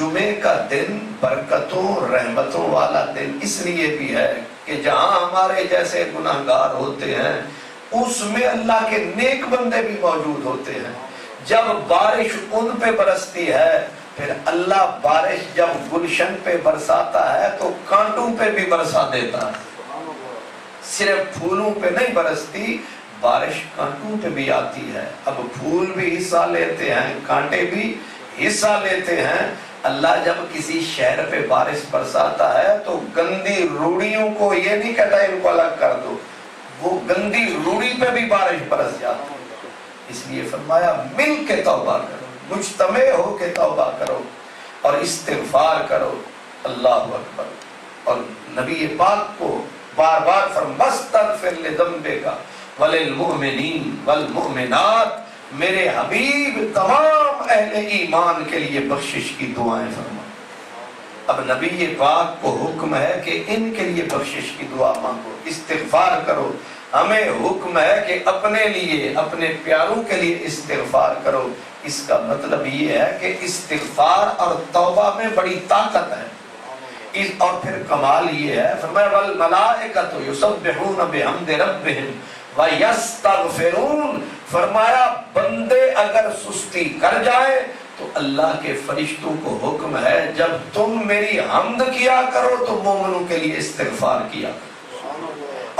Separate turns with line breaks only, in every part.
جمعے کا دن برکتوں رحمتوں والا دن اس لیے بھی ہے کہ جہاں ہمارے جیسے گناہگار ہوتے ہیں اس میں اللہ کے نیک بندے بھی موجود ہوتے ہیں. جب بارش ان پہ برستی ہے پھر اللہ بارش جب گلشن پہ برساتا ہے تو کانٹوں پہ بھی برسا دیتا ہے. صرف پھولوں پہ نہیں برستی، بارش کانٹوں پہ بھی آتی ہے. اب پھول بھی حصہ لیتے ہیں، کانٹے بھی حصہ لیتے ہیں. اللہ جب کسی شہر پہ بارش برساتا ہے تو گندی روڑیوں کو یہ نہیں کہتا ان کو الگ کر دو، وہ گندی روڑی پہ بھی بارش برس جاتی ہے. اس لیے فرمایا مل کے توبہ کرو، مجتمع ہو کے توبہ کرو اور استغفار کرو. اللہ اکبر. اور نبی پاک کو بار بار فرماستغفر لذنبک وللمؤمنین والمؤمنات، میرے حبیب تمام اہل ایمان کے لیے بخشش کی دعائیں فرما. اب نبی پاک کو حکم ہے کہ ان کے لیے بخشش کی دعا مانگو، استغفار کرو. ہمیں حکم ہے کہ اپنے لیے اپنے پیاروں کے لیے استغفار کرو. اس کا مطلب یہ ہے کہ استغفار اور توبہ میں بڑی طاقت ہے. اور پھر کمال یہ ہے، فرمایا والملائکۃ یسبحون بحمد ربہم ویستغفرون. فرمایا بندے اگر سستی کر جائیں تو اللہ کے فرشتوں کو حکم ہے جب تم میری حمد کیا کرو تو مومنوں کے لیے استغفار کیا کرو.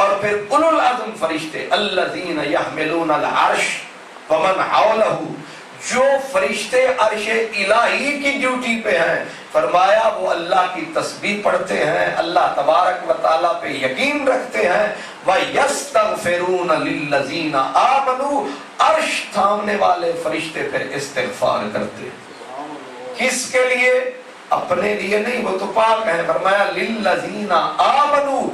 اور پھر اولو العزم فرشتے الذین یحملون العرش ومن حولہ، جو فرشتے عرش الہی کی ڈیوٹی پہ ہیں، فرمایا وہ اللہ کی تسبیح پڑھتے ہیں، اللہ تبارک و تعالیٰ پہ یقین رکھتے ہیں. وَيَسْتَغْفِرُونَ لِلَّذِينَ آمَنُوا، عرش تھامنے والے فرشتے پھر استغفار کرتے ہیں. کس کے لیے؟ اپنے لیے نہیں، وہ تو پاک ہیں. فرمایا لِلَّذِينَ آمَنُوا،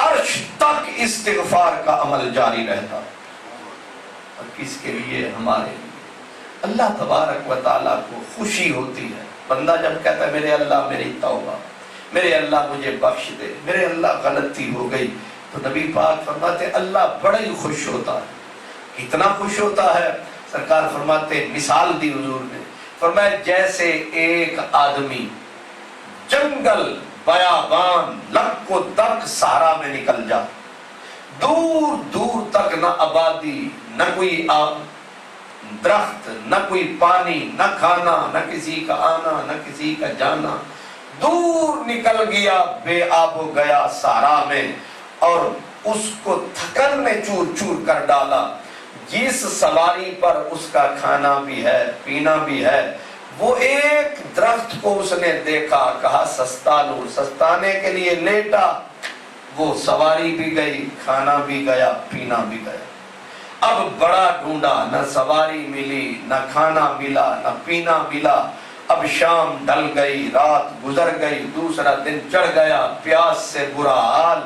عرش تک استغفار کا عمل جاری رہتا. اور کس کے لیے؟ ہمارے لیے. اللہ تبارک و تعالیٰ کو خوشی ہوتی ہے بندہ جب کہتا ہے میرے اللہ میری توبہ، میرے اللہ مجھے بخش دے، میرے اللہ غلطی ہو گئی. تو نبی پاک فرماتے اللہ بڑا ہی خوش ہوتا ہے. کتنا خوش ہوتا ہے؟ سرکار فرماتے مثال دی حضور نے، فرمایا جیسے ایک آدمی جنگل بیابان لک و دک صحرا میں نکل جا، دور دور تک نہ آبادی، نہ کوئی درخت، نہ کوئی پانی، نہ کھانا، نہ کسی کا آنا، نہ کسی کا جانا، دور نکل گیا، بے آب ہو گیا صحرا میں، اور اس کو تھکن نے چور چور کر ڈالا. جس سواری پر اس کا کھانا بھی ہے پینا بھی ہے، وہ ایک درخت کو اس نے دیکھا، کہا سستا لو، سستانے کے لیے لیٹا، وہ سواری بھی گئی، کھانا بھی گیا، پینا بھی گیا. اب بڑا ڈھونڈا، نہ سواری ملی، نہ کھانا ملا، نہ پینا ملا. اب شام ڈل گئی، رات گزر گئی، دوسرا دن چڑھ گیا، پیاس سے برا حال،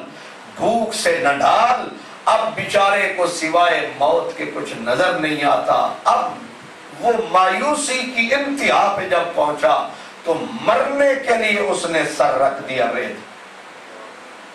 بھوک سے نہ ڈھال. اب بیچارے کو سوائے موت کے کچھ نظر نہیں آتا. اب وہ مایوسی کی انتہا پہ جب پہنچا تو مرنے کے لیے اس نے سر رکھ دیا ریت.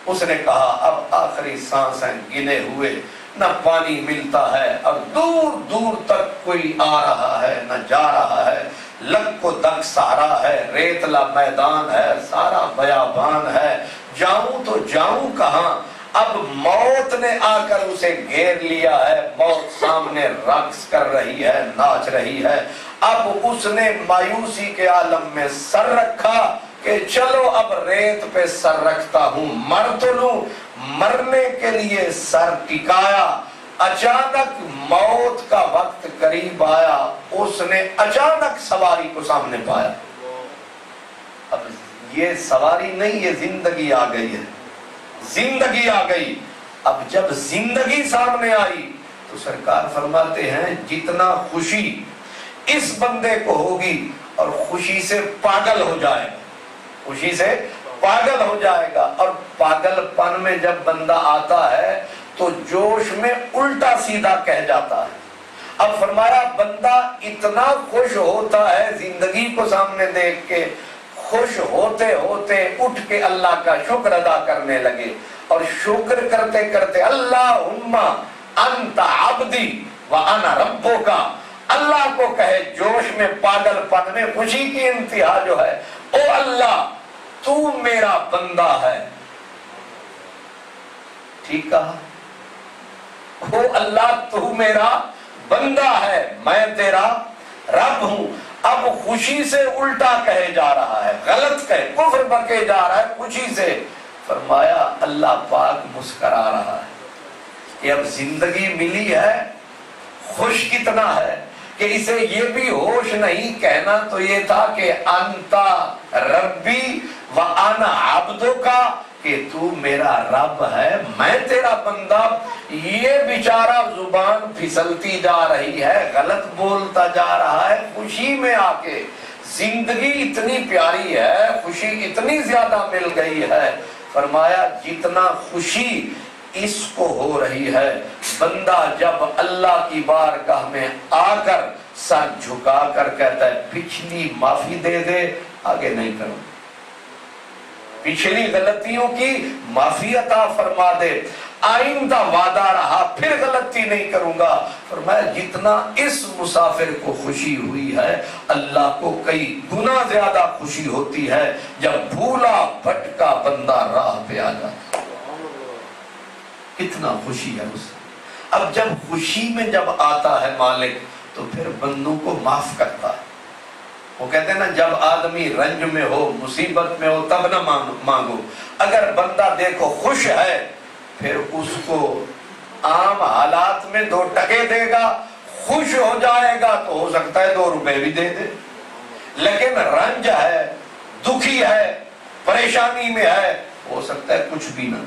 اس نے کہا اب آخری سانس ہیں گنے ہوئے، نہ پانی ملتا ہے، اور دور دور تک کوئی آ رہا ہے نہ جا رہا ہے. لک و دک صحرا ہے، ریتلا میدان ہے، سارا بیابان ہے، جاؤں تو جاؤں کہاں. اب موت نے آ کر اسے گھیر لیا ہے، موت سامنے رقص کر رہی ہے، ناچ رہی ہے. اب اس نے مایوسی کے عالم میں سر رکھا کہ چلو اب ریت پہ سر رکھتا ہوں، مر تو لوں. مرنے کے لیے سر ٹکایا، اچانک موت کا وقت قریب آیا، اس نے اچانک سواری کو سامنے پایا. اب یہ سواری نہیں، یہ زندگی آ گئی ہے، زندگی آ گئی. اب جب زندگی سامنے آئی تو سرکار فرماتے ہیں جتنا خوشی اس بندے کو ہوگی اور خوشی سے پاگل ہو جائے گا، خوشی سے پاگل ہو جائے گا. اور پاگل پن میں جب بندہ آتا ہے تو جوش میں الٹا سیدھا کہہ جاتا ہے. اب فرمایا بندہ اتنا خوش ہوتا ہے زندگی کو سامنے دیکھ کے، خوش ہوتے ہوتے اٹھ کے اللہ کا شکر ادا کرنے لگے. اور شکر کرتے کرتے اللہم انت عبدی وانا ربک، اللہ کو کہے جوش میں، پاگل پن میں، خوشی کی انتہا جو ہے، او اللہ تو میرا بندہ ہے. ٹھیک کہا، او اللہ تو میرا بندہ ہے، میں تیرا رب ہوں. اب خوشی سے الٹا کہے جا رہا ہے، غلط کہے، کفر بکے جا رہا ہے خوشی سے. فرمایا اللہ پاک مسکرا رہا ہے کہ اب زندگی ملی ہے، خوش کتنا ہے کہ اسے یہ بھی ہوش نہیں. کہنا تو یہ تھا کہ انتا ربی و انا عبدک، کہ تو میرا رب ہے میں تیرا بندہ. یہ بیچارہ زبان پھسلتی جا رہی ہے، غلط بولتا جا رہا ہے خوشی میں آ کے. زندگی اتنی پیاری ہے، خوشی اتنی زیادہ مل گئی ہے. فرمایا جتنا خوشی اس کو ہو رہی ہے، بندہ جب اللہ کی بارگاہ میں آ کر سر جھکا کر کہتا ہے پچھلی معافی دے دے، آگے نہیں کروں، پچھلی غلطیوں کی معافی عطا فرما دے، آئندہ وعدہ رہا پھر غلطی نہیں کروں گا. فرمایا جتنا اس مسافر کو خوشی ہوئی ہے، اللہ کو کئی گنا زیادہ خوشی ہوتی ہے جب بھولا بھٹکا بندہ راہ پہ آ جاتا. کتنا خوشی ہے اس. اب جب خوشی میں جب آتا ہے مالک تو پھر بندوں کو معاف کرتا ہے. وہ کہتے ہیں نا جب آدمی رنج میں ہو، مصیبت میں ہو تب نہ مانگو. اگر بندہ دیکھو خوش ہے پھر اس کو عام حالات میں 2 ٹکے دے گا، خوش ہو جائے گا تو ہو سکتا ہے 2 روپے بھی دے دے. لیکن رنج ہے، دکھی ہے، پریشانی میں ہے، ہو سکتا ہے کچھ بھی نہ.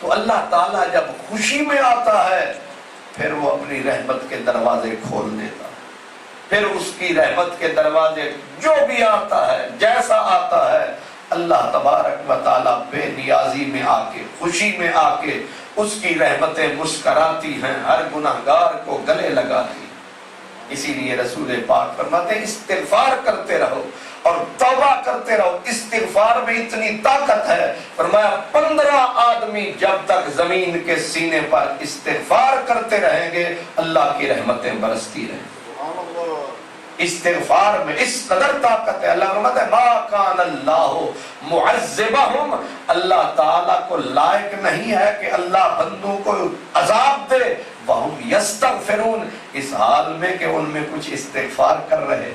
تو اللہ تعالیٰ جب خوشی میں آتا ہے پھر وہ اپنی رحمت کے دروازے کھول دیتا ہے. پھر اس کی رحمت کے دروازے جو بھی آتا ہے، جیسا آتا ہے، اللہ تبارک و تعالیٰ بے نیازی میں آ کے، خوشی میں آ کے اس کی رحمتیں مسکراتی ہیں، ہر گناہگار کو گلے لگاتی. اسی لیے رسول پاک فرماتے ہیں استغفار کرتے رہو اور توبہ کرتے رہو. استغفار میں اتنی طاقت ہے، فرمایا 15 آدمی جب تک زمین کے سینے پر استغفار کرتے رہیں گے اللہ کی رحمتیں برستی رہیں. استغفار میں اس قدر طاقت ہے. اللہ فرماتا ہے ما کان اللہ معذبہم، اللہ تعالیٰ کو لائق نہیں ہے کہ اللہ بندوں کو عذاب دے، وہم یستغفرون، اس حال میں کہ ان میں کچھ استغفار کر رہے.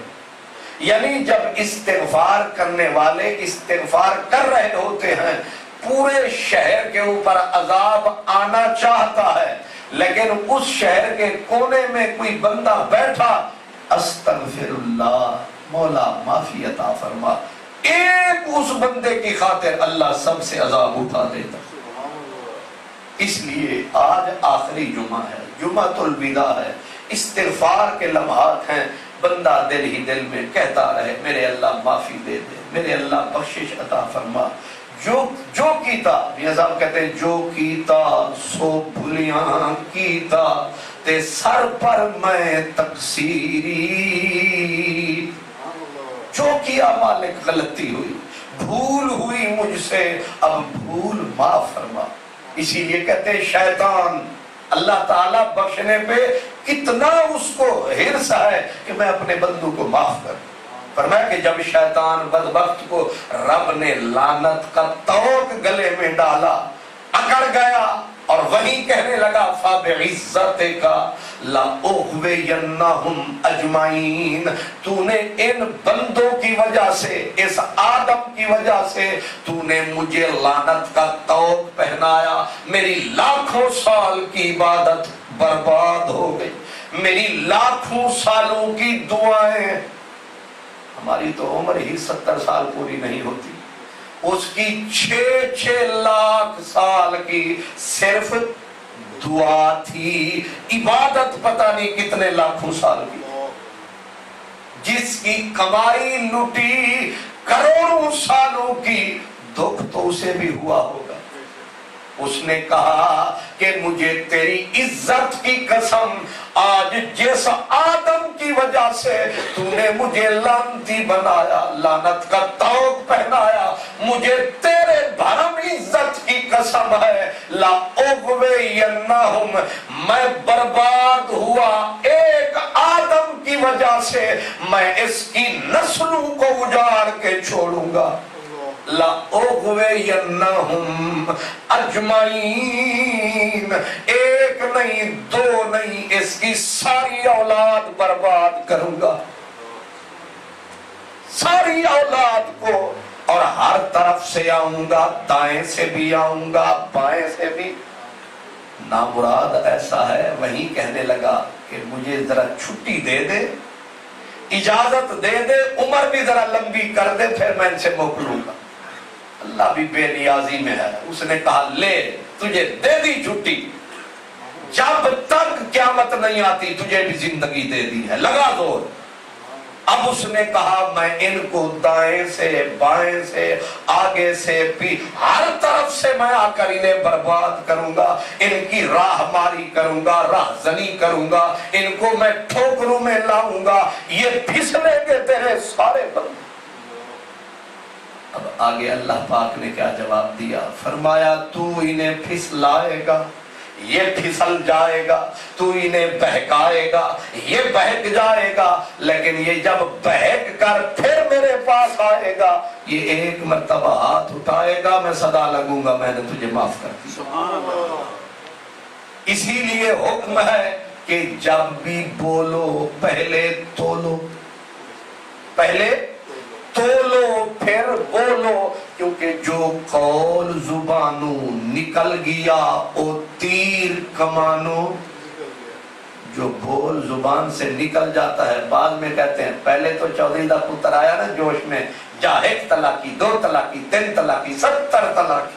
یعنی جب استغفار کرنے والے استغفار کر رہے ہوتے ہیں، پورے شہر کے اوپر عذاب آنا چاہتا ہے، لیکن اس شہر کے کونے میں کوئی بندہ بیٹھا، استغفر اللہ، مولا معافی عطا فرما، ایک اس بندے کی خاطر اللہ سب سے عذاب اٹھا دیتا. اس لیے آج آخری جمعہ ہے، جمعۃ الوداع ہے، استغفار کے لمحات ہیں. بندہ دل ہی دل میں کہتا رہے میرے اللہ معافی دے دے، میرے اللہ بخشش عطا فرما. جو کیتا، میاں صاحب کہتے ہیں جو کیتا سو بھلیاں کیتا تے سر پر میں تقصیری. جو کیا مالک غلطی ہوئی، بھول ہوئی مجھ سے، اب بھول معاف فرما. اسی لیے کہتے ہیں شیطان اللہ تعالیٰ بخشنے پہ کتنا اس کو حرص ہے کہ میں اپنے بندوں کو معاف کروں. فرمایا کہ جب شیطان بدبخت کو رب نے لعنت کا توق گلے میں ڈالا، اکڑ گیا اور وہی کہنے لگا فَبِعِزَّتِكَ لَأُغْوِيَنَّهُمْ أَجْمَعِينَ، تو نے ان بندوں کی وجہ سے، اس آدم کی وجہ سے تو نے مجھے لعنت کا توق پہنایا. میری لاکھوں سال کی عبادت برباد ہو گئی، میری لاکھوں سالوں کی دعائیں. ہماری تو عمر ہی 70 سال پوری نہیں ہوتی، اس کی 6 لاکھ سال کی صرف دعا تھی. عبادت پتہ نہیں کتنے لاکھوں سال کی. جس کی کمائی لٹی کروڑوں سالوں کی، دکھ تو اسے بھی ہوا ہوگا. اس نے کہا کہ مجھے تیری عزت کی قسم، آج جس آدم کی وجہ سے تو نے مجھے لعنتی بنایا، لعنت کا توق پہنایا، مجھے تیرے بھرم عزت کی قسم ہے لَأُغْوِيَنَّهُمْ، میں برباد ہوا ایک آدم کی چھوڑوں گا لَأُغْوِيَنَّهُمْ أَجْمَعِينَ، ایک نہیں دو نہیں، اس کی ساری اولاد برباد کروں گا، ساری اولاد کو، اور ہر طرف سے آؤں گا، دائیں سے بھی آؤں گا بائیں سے بھی۔ نامراد ایسا ہے، وہیں کہنے لگا کہ مجھے ذرا چھٹی دے دے، اجازت دے دے، عمر بھی ذرا لمبی کر دے، پھر میں ان سے موکلوں گا۔ اللہ بھی بے نیازی میں ہے، اس نے کہا لے تجھے دے دی چھٹی، جب تک قیامت نہیں آتی تجھے بھی زندگی دے دی ہے، لگا زور۔ اب اس نے کہا میں ان کو دائیں سے بائیں سے آگے سے بھی ہر طرف سے میں آ کر انہیں برباد کروں گا، ان کی راہ ماری کروں گا، راہ زنی کروں گا، ان کو میں ٹھوکروں میں لاؤں گا، یہ پھسلیں گے تیرے سارے بندے۔ اب آگے اللہ پاک نے کیا جواب دیا؟ فرمایا تو انہیں پھسلائے گا، یہ پھسل جائے گا، تو انہیں بہکائے گا، یہ بہک جائے گا، لیکن یہ جب بہک کر پھر میرے پاس آئے گا، یہ ایک مرتبہ ہاتھ اٹھائے گا، میں صدا لگوں گا میں نے تجھے معاف کر دیا۔ اسی لیے حکم ہے کہ جب بھی بولو پہلے تولو، پہلے تولو پھر بولو، کیونکہ جو قول زبانوں نکل گیا او تیر کمانو، جو بول زبان سے نکل جاتا ہے۔ بعد میں کہتے ہیں پہلے تو چودھری دا پتر آیا نا جوش میں، جا 1 طلاقی 2 طلاقی 3 طلاقی 70 طلاقی،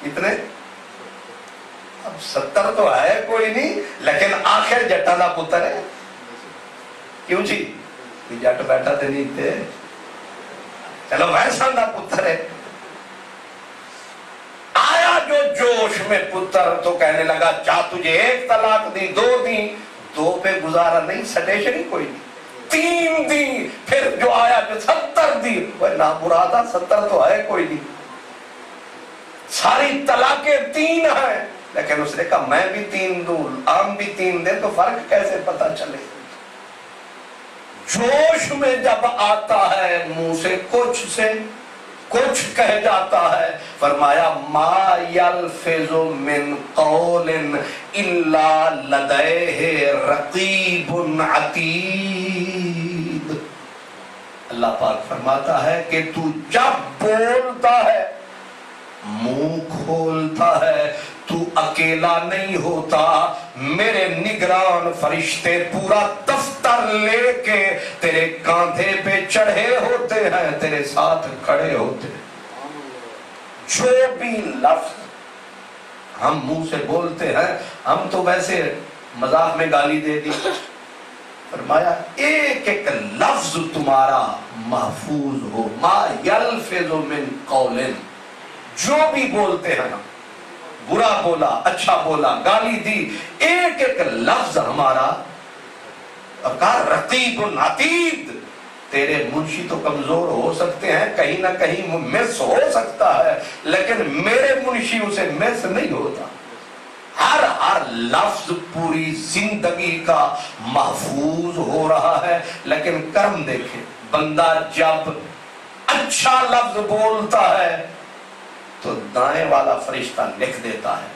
اتنے اب 70 تو ہے کوئی نہیں، لیکن آخر جٹا دا پتر ہے، کیوں جی جٹ بیٹھا تو نہیں تھے، چلو ویسا دا پتر ہے۔ آیا جو جوش میں پتر تو کہنے لگا جا تجھے 1 طلاق دی 2 دی، 2 پہ گزارا نہیں، سٹیشن ہی کوئی نہیں، 3 دی، پھر جو آیا جو 70 دی، وہ نامرادہ 70 تو ہے کوئی نہیں، ساری طلاقیں 3 ہیں، لیکن اس نے کہا میں بھی 3 دوں عام بھی 3 دے تو فرق کیسے پتا چلے؟ جوش میں جب آتا ہے منہ سے کچھ کہہ جاتا ہے۔ فرمایا ما یلفظ من قول الا لدیہ رقیب عتید۔ اللہ پاک فرماتا ہے کہ تو جب بولتا ہے، منہ کھولتا ہے، تو اکیلا نہیں ہوتا، میرے نگران فرشتے پورا دفتر لے کے تیرے کاندھے پہ چڑھے ہوتے ہیں، تیرے ساتھ کھڑے ہوتے ہیں۔ جو بھی لفظ ہم منہ سے بولتے ہیں، ہم تو ویسے مذاق میں گالی دے دی، فرمایا ایک ایک لفظ تمہارا محفوظ ہو۔ ما یلفظ من قول، جو بھی بولتے ہیں نا، برا بولا اچھا بولا گالی دی، ایک ایک لفظ ہمارا، اور کہا رقیب عتید، تیرے منشی تو کمزور ہو سکتے ہیں، کہیں نہ کہیں مس ہو سکتا ہے، لیکن میرے منشی اسے مس نہیں ہوتا۔ ہر لفظ پوری زندگی کا محفوظ ہو رہا ہے۔ لیکن کرم دیکھیں، بندہ جب اچھا لفظ بولتا ہے تو دائیں والا فرشتہ لکھ دیتا ہے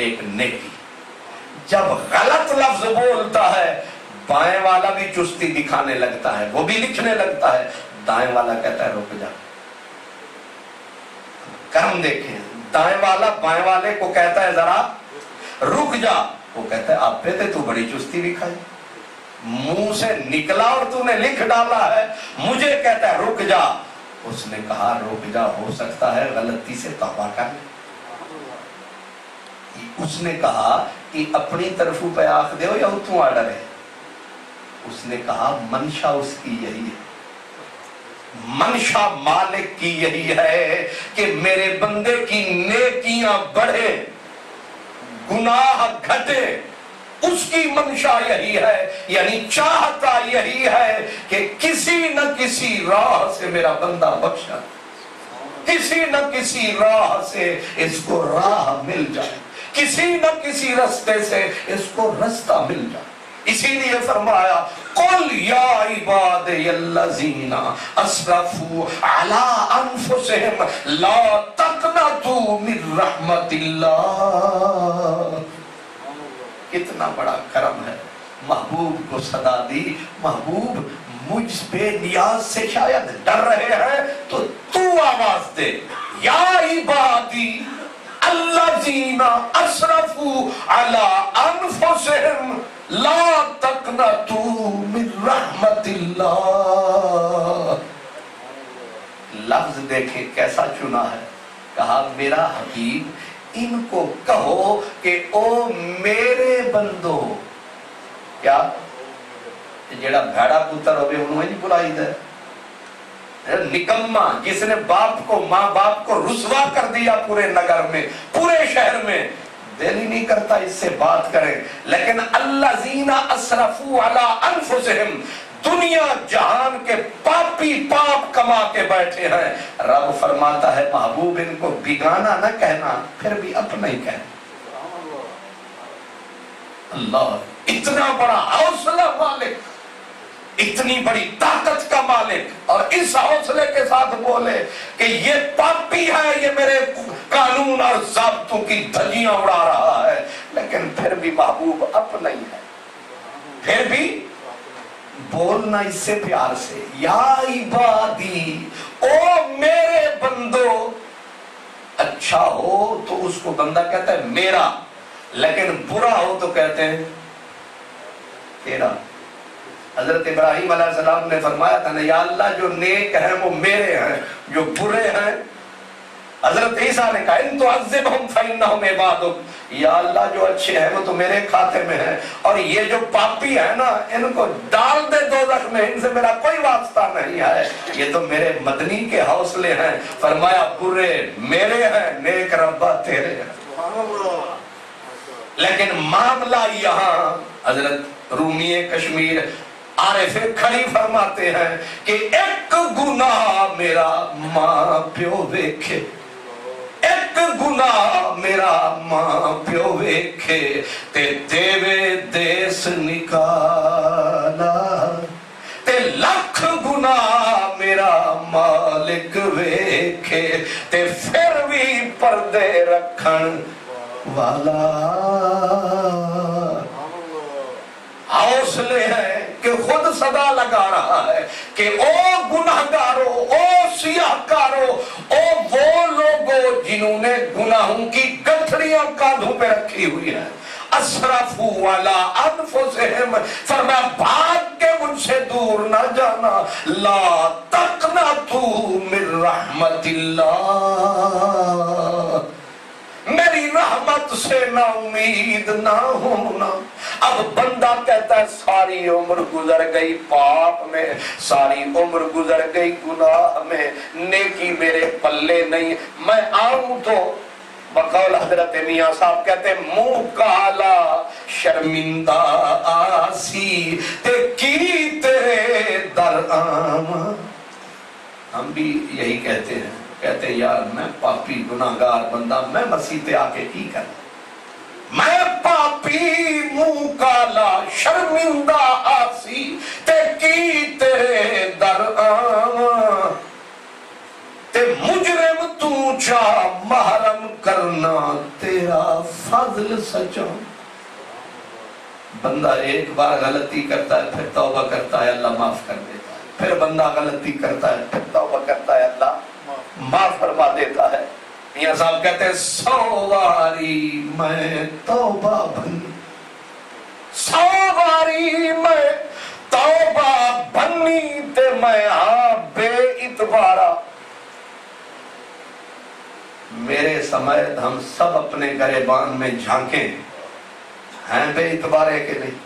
ایک نیکی، جب غلط لفظ بولتا ہے بائیں والا بھی چستی دکھانے لگتا ہے، وہ بھی لکھنے لگتا ہے، دائیں والا کہتا ہے رک جا۔ کرم دیکھیں، دائیں والا بائیں والے کو کہتا ہے ذرا رک جا، وہ کہتا ہے آپ پہ تو بڑی چستی دکھائی، منہ سے نکلا اور تو نے لکھ ڈالا ہے، مجھے کہتا ہے رک جا۔ اس نے کہا رک جا، ہو سکتا ہے غلطی سے توبہ کر لے۔ اس نے کہا کہ اپنی طرف پہ آنکھ دے یا اتوں آڈر ہے؟ اس نے کہا منشا اس کی یہی ہے، منشا مالک کی یہی ہے کہ میرے بندے کی نیکیاں بڑھے گناہ گھٹے، اس کی منشا یہی ہے، یعنی چاہتا یہی ہے کہ کسی نہ کسی راہ سے میرا بندہ بخشا، کسی نہ کسی راہ سے اس کو راہ مل جائے، کسی نہ کسی رستے سے اس کو رستہ مل جائے۔ اسی لیے فرمایا قل یا عبادی الذین اسرفوا علی انفسہم لا تقنطوا من رحمت اللہ. کتنا بڑا کرم ہے. محبوب کو صدا دی. محبوب مجھ پہ نیاز سے شاید ڈر رہے ہیں تو آواز دے, یا عبادی الذین اسرفوا علی انفسہم لا تقنطوا من رحمت اللہ. لفظ دیکھیں کیسا چنا ہے. کہا میرا حبیب ان کو کہو کہ او میرے بندو. کیا جیڑا بھیڑا پتر ہوئے انہوں نے بلائی دے. نکمہ جس نے باپ کو ماں باپ کو رسوا کر دیا پورے نگر میں پورے شہر میں, دل ہی نہیں کرتا اس سے بات کریں. لیکن الذین اسرفوا علی انفسہم, دنیا جہان کے پاپی پاپ کما کے بیٹھے ہیں. رب فرماتا ہے محبوب ان کو بیگانہ نہ کہنا, پھر بھی اپنا ہی کہنا. اللہ اتنا بڑا حوصلہ مالک, اتنی بڑی طاقت کا مالک, اور اس حوصلے کے ساتھ بولے کہ یہ پاپی ہے, یہ میرے قانون اور ضابطوں کی دھجیاں اڑا رہا ہے, لیکن پھر بھی محبوب اپنا ہی ہے. پھر بھی بولنا اس سے پیار سے, یا عبادی او میرے بندو. اچھا ہو تو اس کو بندہ کہتا ہے میرا, لیکن برا ہو تو کہتے ہیں تیرا. حضرت ابراہیم علیہ السلام نے فرمایا تھا نا, یا اللہ جو نیک ہیں وہ میرے ہیں, جو برے ہیں. حضرت عیسیٰ نے کہا ان تعذبہم فإنہم عبادک, یا اللہ جو اچھے ہیں وہ تو میرے کھاتے میں ہیں, اور یہ جو پاپی ہیں نا ان کو ڈال دے دوزخ میں, ان سے میرا کوئی واسطہ نہیں ہے, یہ تو میرے مدنی کے حوصلے ہیں. فرمایا برے میرے ہیں, نیک ربا تیرے ہیں. لیکن معاملہ یہاں حضرت رومی کشمیر عارف کھڑی فرماتے ہیں کہ ایک گناہ میرا ماں پیو ویکھے, ایک گناہ میرا ماں پیو ویکھے, تے دیوے دیس نکالا, تے لکھ گناہ میرا مالک ویکھے, تے پھر بھی پردے رکھن والا. حوصلے ہیں کہ خود صدا لگا رہا ہے کہ او گناہگارو, او سیاہکارو, او وہ لوگوں جنہوں نے گناہوں کی گٹھڑیاں کاندھوں پہ رکھی ہوئی ہیں. اسرفوا علی انفسہم, فرمایا بھاگ کے ان سے دور نہ جانا. لا تقنطوا من رحمت اللہ, میری رحمت سے نا امید نہ ہونا. اب بندہ کہتا ہے ساری عمر گزر گئی پاپ میں, ساری عمر گزر گئی گناہ میں, نیکی میرے پلے نہیں, میں آؤں تو بقول حضرت میاں صاحب کہتے ہیں منہ کالا شرمندہ آسی, تے کی تیرے در آما. ہم بھی یہی کہتے ہیں, کہتے ہیں یار میں پاپی گناہگار بندہ, میں مسیح تے آ کے کی کروں, میں پاپی منہ کالا شرمندہ آسی, تے کی تیرے در آواں, تے مجرم تو چاہ محرم کرنا تیرا فضل سچا. بندہ ایک بار غلطی کرتا ہے پھر توبہ کرتا ہے, اللہ معاف کر دیتا ہے. پھر بندہ غلطی کرتا ہے پھر توبہ کرتا ہے, اللہ معاف فرما دیتا ہے. میاں صاحب کہتے ہیں 100 باری میں توبہ بھنی, 100 باری میں توبہ بھنی, تے میں ہاں بے اعتبارا. میرے سمیت ہم سب اپنے گریبان میں جھانکیں, ہیں بے اعتبارے کے نہیں.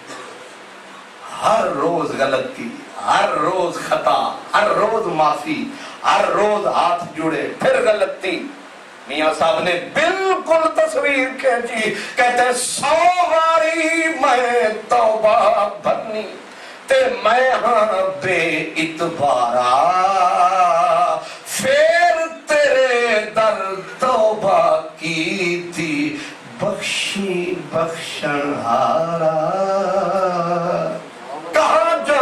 ہر روز غلطی, ہر روز خطا, ہر روز معافی, ہر روز ہاتھ جڑے پھر غلطی. میاں صاحب نے بالکل تصویر کھینچی, کہتے ہیں 100 باری میں توبہ بھنی, تے میں ہاں بے اعتبارا, پھر تیرے در توبہ کی تھی بخشی بخشن ہارا. کہاں جا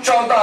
14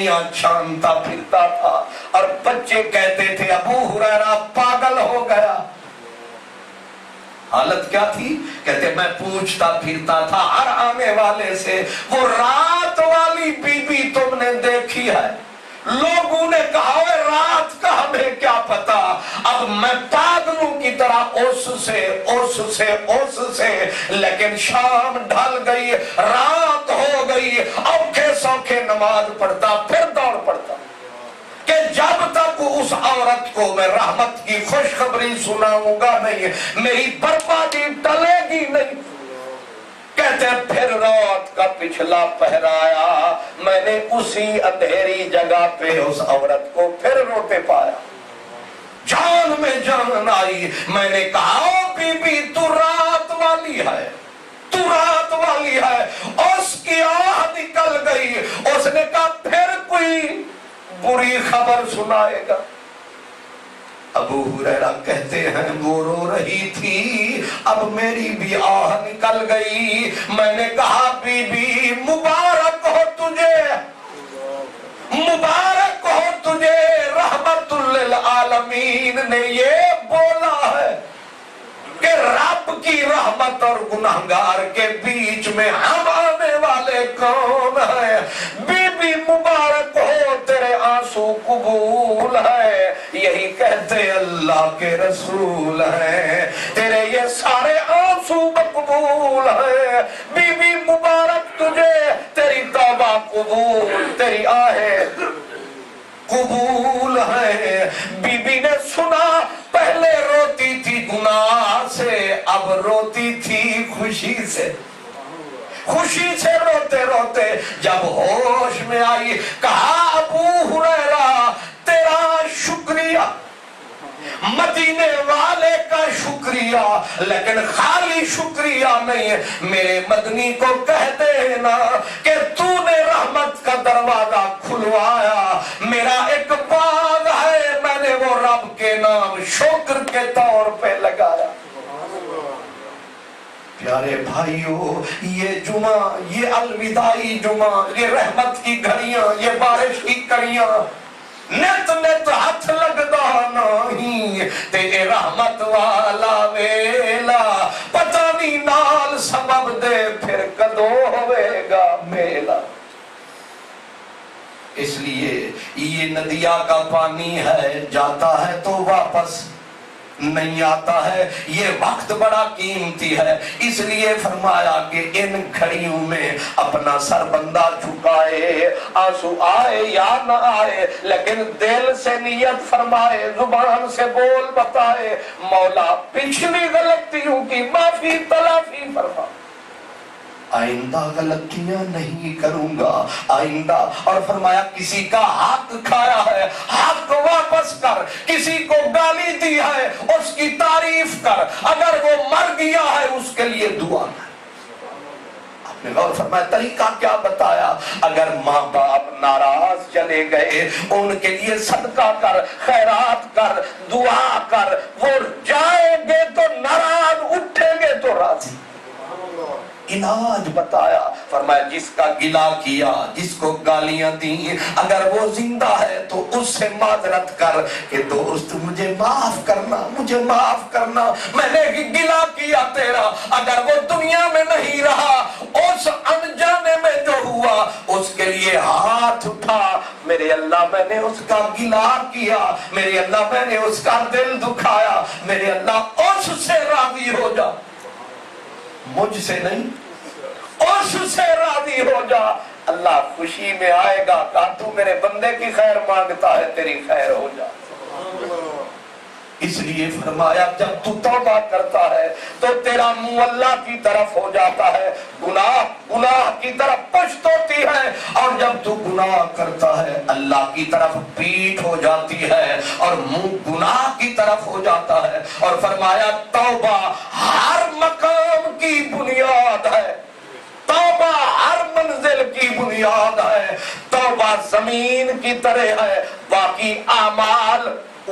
انگلیاں چھانتا پھرتا تھا اور بچے کہتے تھے ابو ہریرہ پاگل ہو گیا. حالت کیا تھی؟ کہتے میں پوچھتا پھرتا تھا ہر آنے والے سے وہ رات والی بی بی تم نے دیکھی ہے؟ لوگوں نے کہا رات کا ہمیں کیا پتا. اب میں پاگلوں کی طرح اس سے لیکن شام ڈھل گئی، رات ہو گئی، اوکھے سوکھے نماز پڑھتا پھر دوڑ پڑتا کہ جب تک اس عورت کو میں رحمت کی خوشخبری سناؤں گا نہیں میری بربادی ٹلے گی نہیں. کہتے ہیں پھر رات کا پچھلا پہرایا میں نے اسی اندھیری جگہ پہ اس عورت کو پھر روتے پایا. جان میں جان آئی. میں نے کہا بی بی تو رات والی ہے، تو رات والی ہے. اس کی آہ نکل گئی. اس نے کہا پھر کوئی بری خبر سنائے گا. ابو ہریرہ کہتے ہیں وہ رو رہی تھی اب میری بھی آہ نکل گئی. میں نے کہا بی بی مبارک ہو تجھے، مبارک ہو تجھے، رحمت للعالمین نے یہ بولا ہے کہ رب کی رحمت اور گناہگار کے بیچ میں ہم آنے والے کون ہیں؟ بی بی مبارک ہو تیرے آنسو قبول ہے. یہی کہتے اللہ کے رسول ہیں تیرے یہ سارے آنسو مقبول ہیں. بی بی مبارک تجھے، تیری توبہ قبول، تیری آہیں قبول ہے. بی بی نے سنا پہلے روتی تھی گناہ سے اب روتی تھی خوشی سے. خوشی سے روتے روتے جب ہوش میں آئی کہا ابو ہریرہ تیرا شکریہ، مدینے والے کا شکریہ، لیکن خالی شکریہ نہیں. میرے مدنی کو کہہ دینا کہ تو نے رحمت کا دروازہ کھلوایا. میرا ایک باغ ہے میں نے وہ رب کے نام شکر کے طور پہ لگایا. پیارے بھائیو یہ جمعہ، یہ الوداعی جمعہ، یہ رحمت کی گھڑیاں، یہ بارش کی کڑیاں نت نت ہاتھ لگدا نہیں تے رحمت والا ویلا پتہ نہیں نال سبب دے پھر کدو ہوئے گا میلا. اس لیے یہ ندیا کا پانی ہے جاتا ہے تو واپس نہیں آتا ہے. یہ وقت بڑا قیمتی ہے. اس لیے فرمایا کہ ان گھڑیوں میں اپنا سر بندہ جھکائے، آنسو آئے یا نہ آئے لیکن دل سے نیت فرمائے، زبان سے بول بتائے مولا پچھلی غلطیوں کی معافی تلافی فرما، آئندہ غلطیاں نہیں کروں گا آئندہ. اور فرمایا کسی کا حق کھایا ہے حق واپس کر، کسی کو گالی دی ہے اس کی تعریف کر، اگر وہ مر گیا ہے اس کے لیے دعا کر. آپ نے غور فرمایا طریقہ کیا بتایا؟ اگر ماں باپ ناراض چلے گئے ان کے لیے صدقہ کر، خیرات کر، دعا کر. وہ جائیں گے تو ناراض، اٹھیں گے تو راضی. علاج بتایا، فرمایا جس کا گلہ کیا، جس کو گالیاں دیں، اگر وہ زندہ ہے تو اس سے معذرت کر کہ دوست مجھے معاف کرنا، مجھے معاف کرنا، میں نے گلہ کیا تیرا. اگر وہ دنیا میں نہیں رہا اس انجانے میں جو ہوا اس کے لیے ہاتھ اٹھا، میرے اللہ میں نے اس کا گلہ کیا، میرے اللہ میں نے اس کا دل دکھایا، میرے اللہ اس سے راضی ہو جا، مجھ سے نہیں اس سے راضی ہو جا. اللہ خوشی میں آئے گا کہ تو میرے بندے کی خیر مانگتا ہے تیری خیر ہو جا. اس لیے فرمایا جب تو توبہ کرتا ہے تو تیرا منہ اللہ کی طرف ہو جاتا ہے، گناہ کی طرف پشت ہوتی ہے، اور جب تو گناہ کرتا ہے اللہ کی طرف پیٹھ ہو جاتی ہے اور منہ گناہ کی طرف ہو جاتا ہے. اور فرمایا توبہ ہر مقام کی بنیاد ہے، توبہ ہر منزل کی بنیاد ہے. توبہ زمین کی طرح ہے، باقی اعمال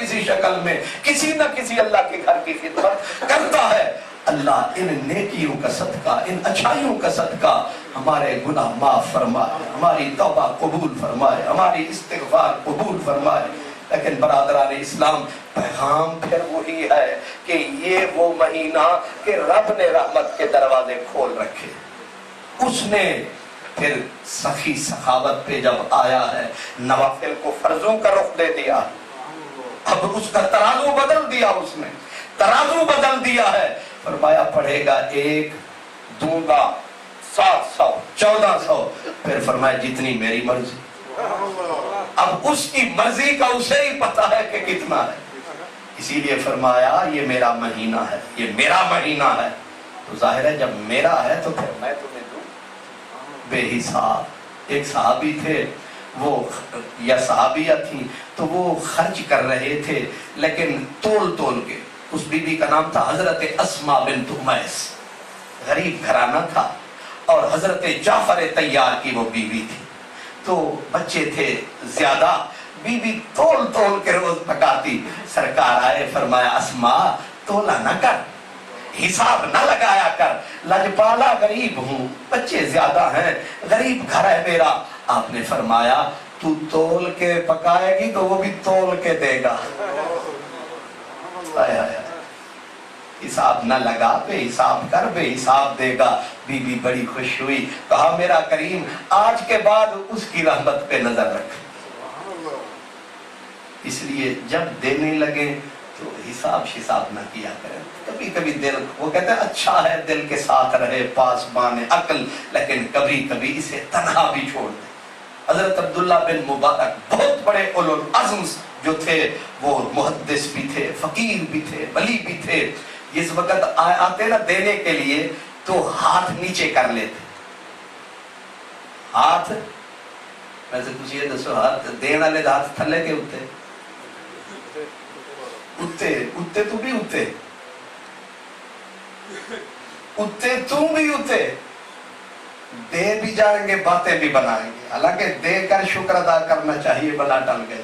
کسی شکل میں کسی نہ کسی اللہ کے گھر کی خدمت کرتا ہے. اللہ ان نیکیوں کا صدقہ، ان اچھائیوں کا صدقہ ہمارے گناہ معاف فرمائے، ہماری توبہ قبول فرمائے، ہماری استغفار قبول فرمائے. لیکن برادران اسلام، پیغام پھر وہی ہے کہ یہ وہ مہینہ کہ رب نے رحمت کے دروازے کھول رکھے. اس نے پھر سخی سخاوت پہ جب آیا ہے، نوافل کو فرضوں کا رخ دے دیا. اب اس کا ترازو بدل دیا، اس نے ترازو بدل دیا ہے. فرمایا پڑھے گا 1 دوں گا 700 1400. پھر فرمایا جتنی میری مرضی. اب اس کی مرضی کا اسے ہی پتا ہے کہ کتنا ہے. اسی لیے فرمایا یہ میرا مہینہ ہے، یہ میرا مہینہ ہے. تو ظاہر ہے جب میرا ہے تو پھر میں تمہیں دوں بے حساب. ایک صحابی تھے، وہ یا صحابیہ تھی، تو وہ خرچ کر رہے تھے لیکن تول تول کے. اس بی بی کا نام تھا حضرت اسماء بنت امیس. غریب گھرانہ تھا اور حضرت جعفر طیار کی وہ بیوی تھی. تو بچے تھے زیادہ، بی بی تول تول کے روز پکاتی. سرکار آئے، فرمایا اسماء تولا نہ کر، حساب نہ لگایا کر، لجپالا غریب ہوں، بچے زیادہ ہیں، غریب گھر ہے میرا. آپ نے فرمایا تو تول کے پکائے گی تو وہ بھی تول کے دے گا. حساب نہ لگا، بے حساب کر، بے حساب دے گا. بی بی بڑی خوش ہوئی، کہا میرا کریم آج کے بعد اس کی رحمت پہ نظر رکھ. اس لیے جب دینے لگے تو حساب نہ کیا کریں. کبھی کبھی دل، وہ کہتے ہیں اچھا ہے دل کے ساتھ رہے پاسبان عقل، لیکن کبھی کبھی اسے تنہا بھی چھوڑ دیں. حضرت عبداللہ بن مبارک بہت بڑے اولو العزم جو تھے، وہ محدث بھی تھے، فقیر بھی تھے، ولی بھی تھے. اس وقت آتے نا دینے کے لیے تو ہاتھ نیچے کر لیتے. ہاتھ ویسے کچھ یہ دسو، ہاتھ دین والے ہاتھ تھلے کے اتے اتے اتے تو بھی اتے اتے تو بھی اتے دے بھی جائیں گے، باتیں بھی بنائیں گے. حالانکہ دے کر شکر ادا کرنا چاہیے، بلا ٹل گئے.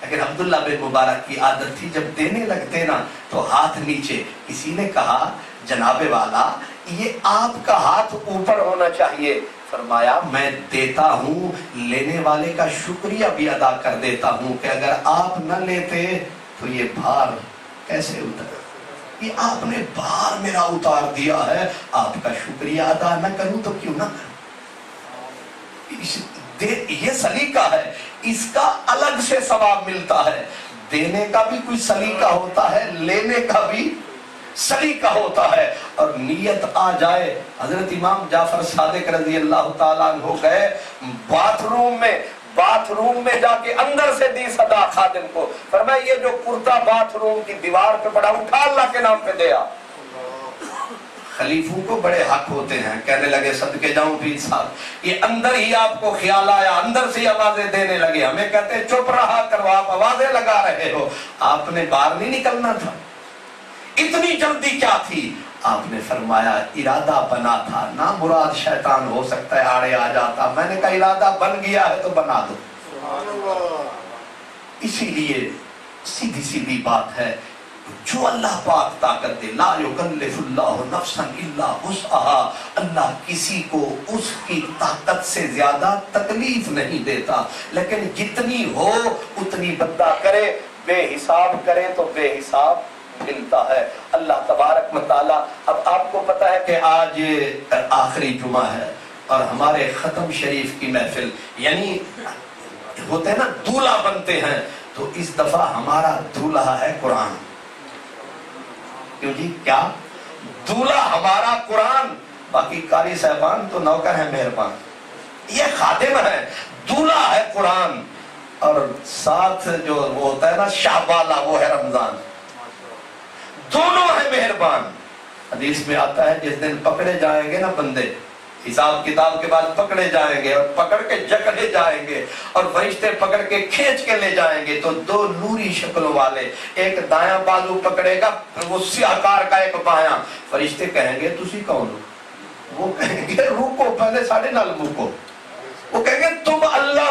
لیکن عبداللہ بن مبارک کی عادت تھی جب دینے لگتے نا تو ہاتھ نیچے. کسی نے کہا جناب والا یہ آپ کا ہاتھ اوپر ہونا چاہیے. فرمایا میں دیتا ہوں، لینے والے کا شکریہ بھی ادا کر دیتا ہوں کہ اگر آپ نہ لیتے تو یہ بھار کیسے اتر. یہ آپ نے بھار میرا اتار دیا ہے، آپ کا شکریہ ادا نہ کروں تو کیوں نہ کروں. یہ سلیقہ ہے، اس کا الگ سے ثواب ملتا ہے. دینے کا بھی کوئی سلیقہ ہوتا ہے، لینے کا بھی سلیقہ ہوتا ہے. اور نیت آ جائے. حضرت امام جعفر صادق رضی اللہ تعالیٰ عنہ گئے باتھ روم میں جا کے اندر سے دی صدا خادم کو. فرمایا یہ جو کرتا باتھ روم کی دیوار پہ پڑا اٹھا اللہ کے نام پہ دیا. خلیفوں کو بڑے حق ہوتے ہیں. کہنے لگے صدقے جاؤں پیر صاحب، یہ اندر ہی آپ کو خیال آیا، اندر سے آوازیں دینے لگے. ہمیں کہتے ہیں چپ رہا کرو، آپ آوازیں لگا رہے ہو. آپ نے باہر نہیں نکلنا تھا، اتنی جلدی کیا تھی؟ آپ نے فرمایا ارادہ بنا تھا، نا مراد شیطان ہو سکتا ہے آڑے آ جاتا. میں نے کہا ارادہ بن گیا ہے تو بنا دو. اسی لیے سیدھی سیدھی بات ہے، جو اللہ پاک طاقت دے، لا یکلف اللہ نفسا الا وسعها، اللہ کسی کو اس کی طاقت سے زیادہ تکلیف نہیں دیتا، لیکن جتنی ہو اتنی بندہ کرے. بے حساب کرے تو بے حساب ملتا ہے. اللہ تبارک و تعالیٰ. اب آپ کو پتا ہے کہ آج آخری جمعہ ہے اور ہمارے ختم شریف کی محفل، یعنی ہوتے ہیں نا دولہا بنتے ہیں، تو اس دفعہ ہمارا دولہا ہے قرآن. کیوں جی؟ کیا دولہا ہمارا قرآن؟ باقی قاری صاحبان تو نوکر ہیں مہربان، یہ خادم ہے. دولہا ہے قرآن، اور ساتھ جو وہ ہوتا ہے نا شاہ والا، وہ ہے رمضان. دونوں ہیں مہربان. حدیث میں آتا ہے جس دن پکڑے جائیں گے نا بندے، حساب کتاب کے بعد پکڑے جائیں گے اور پکڑ کے جکڑے جائیں گے اور فرشتے پکڑ کے کھینچ کے لے جائیں گے، تو دو نوری شکلوں والے، ایک دایاں بازو پکڑے گا، وہ سیاہکار کا ایک بایاں. فرشتے کہیں گے تسی کون ہو؟ وہ کہیں گے روکو پہلے ساڑھے نال مکو. وہ کہیں گے تم اللہ